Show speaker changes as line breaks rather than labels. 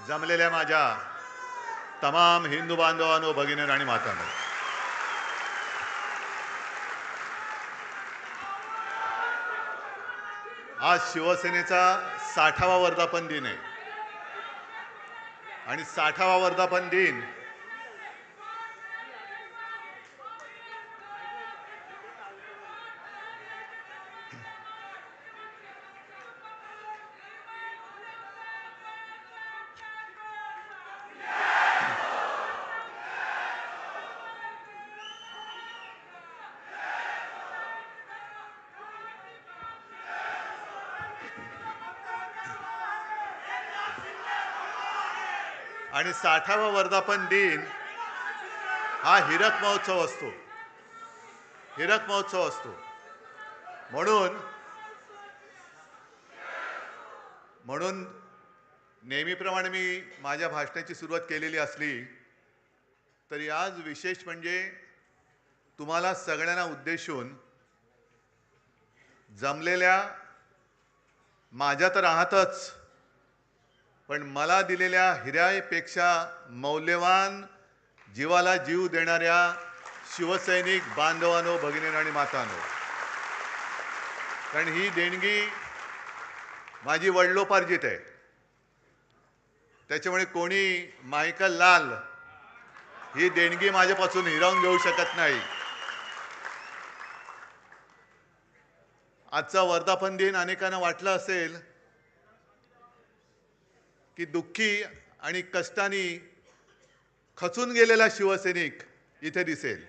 जमलेल्या माझ्या तमाम हिंदू बांधवांनो, भगिनी आणि मातांनो, आज शिवसेनेचा 60वा वर्धापन दिन आहे आणि 60वा वर्धापन दिन आणि 60वा वर्धापन दिन हा हिरक महोत्सव असतो. हिरक महोत्सव असतो. म्हणून नेहमीप्रमाणे मी माझ्या भाषणाची सुरुवात केलेली असली तरी आज विशेष म्हणजे तुम्हाला सगळ्यांना उद्देशून जमलेल्या माझ्या तर आहातच, पण मला दिलेल्या हिऱ्यापेक्षा मौल्यवान जीवाला जीव देणाऱ्या शिवसैनिक बांधवांनो, भगिनी आणि मातांनो, कारण ही देणगी माझी वडिलोपार्जित आहे. त्याच्यामुळे कोणी मायकल लाल ही देणगी माझ्यापासून हिरावून घेऊ शकत नाही. आजचा वर्धापन दिन अनेकांना वाटलं असेल की दुःखी आणि कष्टाने खचून गेलेला शिवसैनिक इथे दिसेल.